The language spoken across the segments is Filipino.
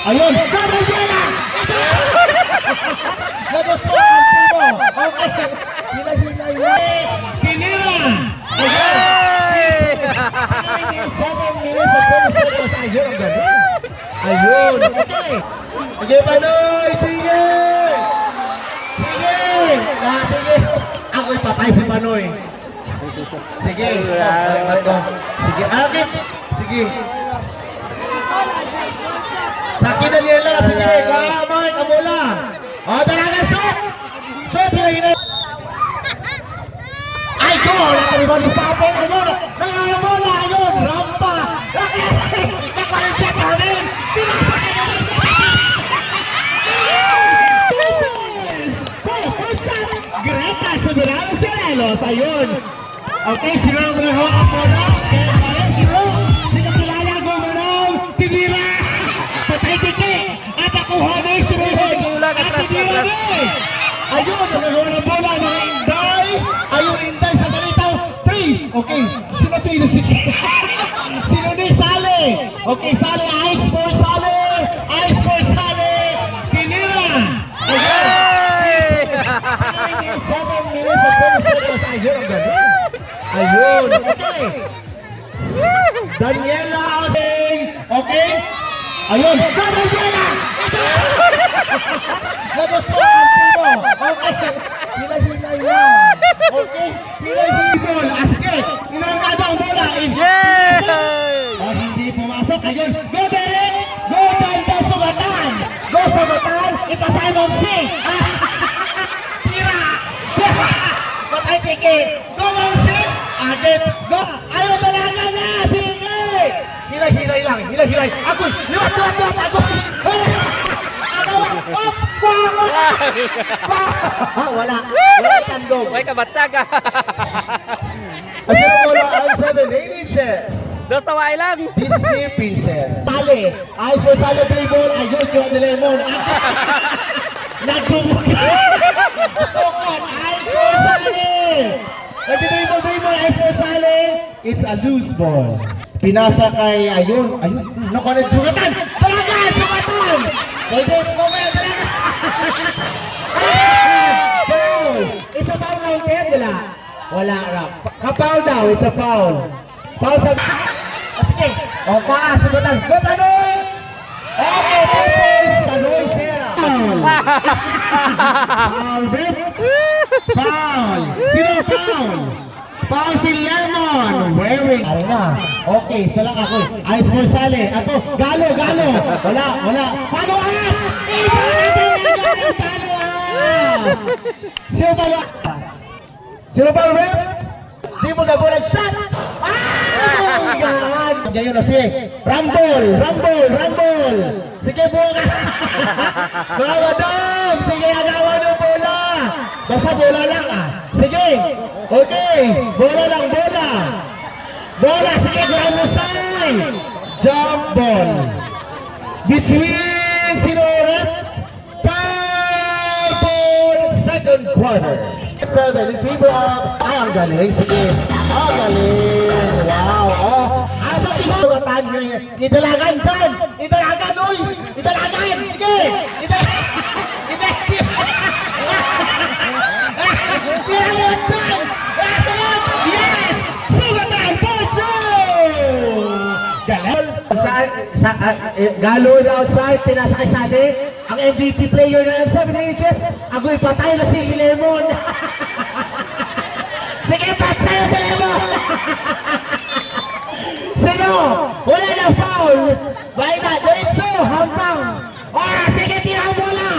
Ayun, Gabriela! Nagustuhan ang timo. Okay. Hinay-hinay na. Pinira! Ayun. 7 minutes and 20 seconds. Ayun, ang galing. Ayun, okay. Sige, Panoy! Sige! Sige! Sige. Ako'y patay si Panoy. Sige. Sige. Okay. Sige. Saki Daniela, sige. Mark, Amola. O, talaga, shoot! Shoot, hinay-hinay. Ay, goal! Everybody sapin. Ayun, nangangamola. Ayun, rampa. Nakarin siya pa rin. Pinasakin na rin. 2 points! For the first shot, Greta Soberano Cirelos. Ayun. Okay, sino ang mga Amola? Sino? Sino kilala ko manong? Tinira! Patay tiki! At nakuha na yung sinuhod! At tinira na! Ayun, nagagawa ng bola, mga Inday! Ayun, Inday sa ganitaw! 3! Okay, sino pino? Sino din? Sale! Okay, Sale! Ice for Sale! Ice for Sale! Tinira! Ayun! 7 minutes and 20 seconds! Ayun, ang galing! Ayun, okay! Daniela Ausing! Okay? Ayun! Go, Daniela! Nagustuhan ang timo. Okay. Hinay-hinay lang. Okay. Hinay-hinay. Sige. Hinangkada ang bola. Yay! O hindi pumasok. Ayun. Go, Derek! Go, Janta Sugatan! Go, Sugatan! Ipasahin mo si! Tira! Patay tiki! Go, Mamsi! Agit! Go! Ayaw talaga na! Sige! Hinay-hinay lang. Hinay-hinay. Ako'y! Liwat! Ako'y! Oops! Wala itandog. May kabatsaga. Kasi ang bola ang 7 inches. Doon sa waay lang. Disney Princess. Sale. Ice for Sale dribble. Ayun, John de Lemon. Nagdumukit. Tukot. Ice for Sale. Nagdidribble. Ice for Sale. It's a loose ball. Pinasa kay, ayun. Nakuha na sugatan. Talaga, sugatan. Pwede, kumaya talaga. Foul. It's a foul counted. Wala, Rob. Ka-foul daw. It's a foul. Foul sa... Sige. O, sugatan. Go, Tanoy. Okay, purpose. Tanoy, Sarah. Foul, Riff. Foul. Sino foul? Foul si Lemon. Wearing. Ay na. Okay, salang ako. Ice for Sale. Ato, Galo. Wala. Follow up! Iba! Follow up! Sino follow up? Sino follow ref? Di mo na bola shot! Oh my God! Ngayon na sige. Rumble! Sige, buka! Mga madam! Sige, agawan ng bola! Basta bola lang Sige! Okay! Bola lang! Bola! Sige, kurang musay! Jump ball! Between sino ref? Time for second quarter. 7 in favor of... Ay, ang galing. Sige. Ang galing. Wow. Asa tingnan. Idalagan dyan. Idalagan, uy. Idalagan. Sige. Idalagan dyan. Sunod. Yes. Sugatan. Galo na outside, pinasa kay Sade. Ang MVP player ng M7Hs, agoy patay na si Lemon. Sige, patsayo si Lemon. Sino? Wala na foul. Baila, diretso, hampang. Sige, tira ang bola.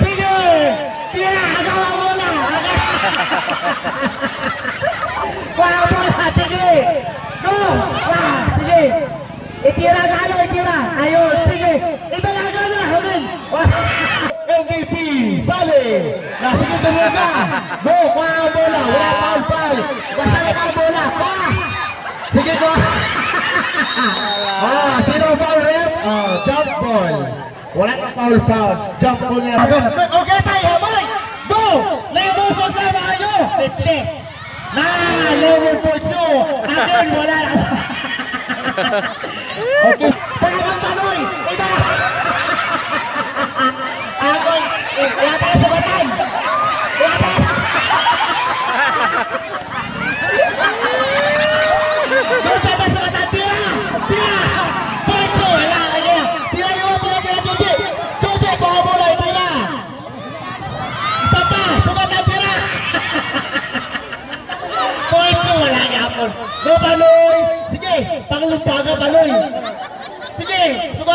Sige, tira, agaw ang bola. Kuha ang bola, sige. Go, sige. Itira, Galo, itira. Ayun, sige. Italaga na, Hamin. MVP, Sale. Sige, tumuga. Go, kuha ang bola. Wala foul. Basta na ang bola. Sige, go. Sino foul ref? Jump ball. Wala na foul. Jump ball niya. Okay tayo, Mike. Go. Lemon sa trabaho. Let's check. Lemon for two. Again, wala na. Okay. Talagang Panoy.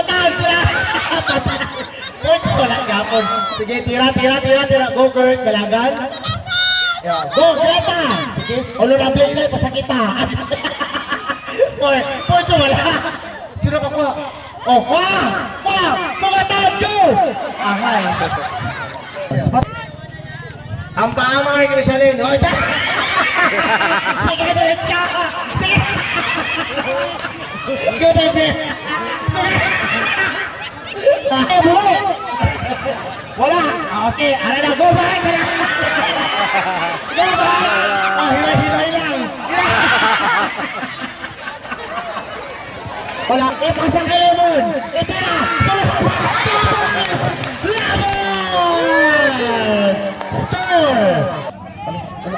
sugatan, tira. Kurt, wala gapon. Sige, tira. Go, Kurt, dalagan. Yeah. Go, Greta. Sige, ulo na play na, pasakita. Kurt, wala. Sino ka ko? Oh, sugatan, go. Ahay. Ang paama kay Cristianin. Oh, sige, diretsa. Sige. Good idea. Sige. Bulo. Wala. Okay, ara na. Go back. Go back. Hilay lang. Wala. Ipasang kayo nun. Ito na. Thomas. Laban. Score.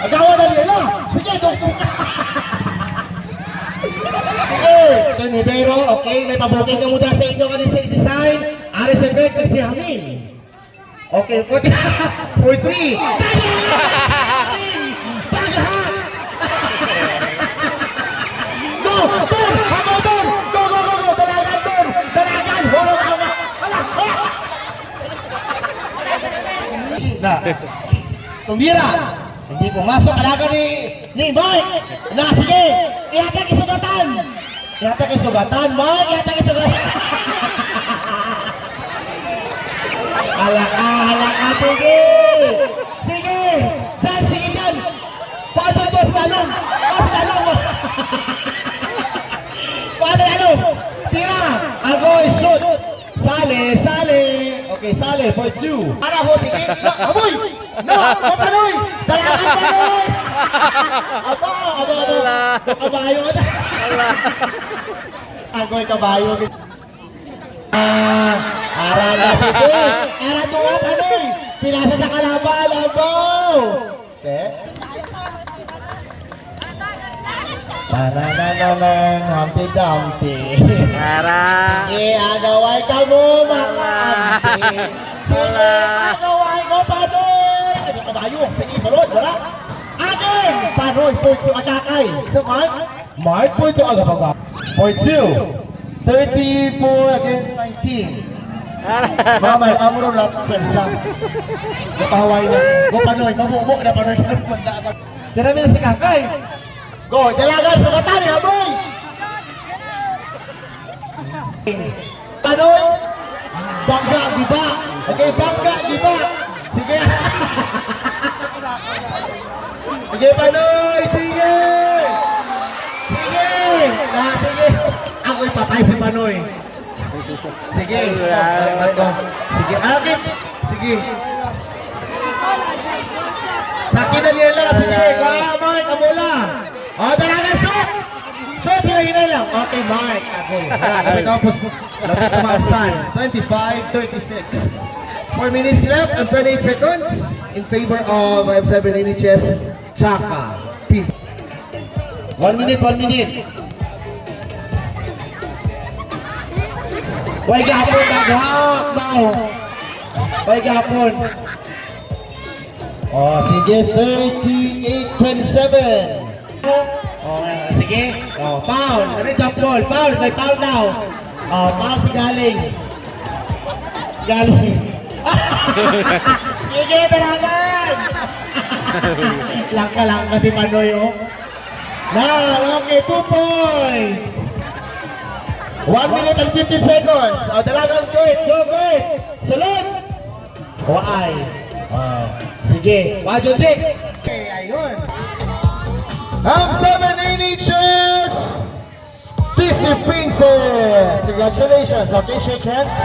Agawa na nila. Sige, dukong ka. Tony Vero, okay, may pabuking ka muna sa inyo kanil sa design. Ari sa Kurt kasi hamin. Okay, 43. Tagahat! Go! Doon! Hagaw doon! Go! Dalagan doon! Dalagan! Hulog ka ba? Hala! Na. Tumira! Hindi pumasok. Alaga ni Mike! Na, sige! Ihatag isugatan! Ihatag isugatan, Mike! Ihatag isugatan! Halaka! Sige! Sige! Dyan! Pasok po sa talong! Tira! Agoy! Shoot! Sale! Okay, sale for 2. Para ho, sige! No! Aboy! No! Kapanoy! Dalagan Panoy! Aba! Kabayo! Agoy kabayo! Ara na si Kurt! Ara tuwa Panoy! Pinasa sa kalaban! Abaw! Okay? Tanananang Humpty Dumpty. Tara. Agaway ka mo mga auntie. Sige, agaway ko Panoy. Ano kabayo? Sige, sunod. Wala. Again! Panoy, Purtsu atakay. So, Mark Purtsu agapaga. 4-2. 34 against 19. Mamal, amuro lang persa. Napahaway na. Go Panoy, mabubo na Panoy. Tira mo na si Kakay. Go, dalagan, sugatan, haboy! Panoy, bangga, giba. Okay, bangga, giba. Sige. Sige, Panoy, sige. Sige. Ako'y patay si Panoy. Sige. Sige, agit. Sige. Sakit Daniela, sige. Mark, amula. Oh, dalaga, shoot! Shoot, hinay lang. Okay, Mark. Ako. Lapit kumarsan. 25-36. 4 minutes left and 28 seconds in favor of M7 NHS Chaka. 1 minute. Way gapon, naghak now. Way gapon. Oh, sige, 38-27. Oh, sige. Oh, foul. Ano yung jump ball? Foul. May foul daw. Oh, foul si Galing. Sige, dalagan. Langka si Manoy, oh. Now, okay, 2 points. 1 minute and 15 seconds. Oh, dalagan, Kurt. Go, Kurt. Sunod. Oh, ay. Oh, sige. Wajo, Jake. Okay, ayun. M7 NHS Disney Princess. Congratulations. Okay, shake hands.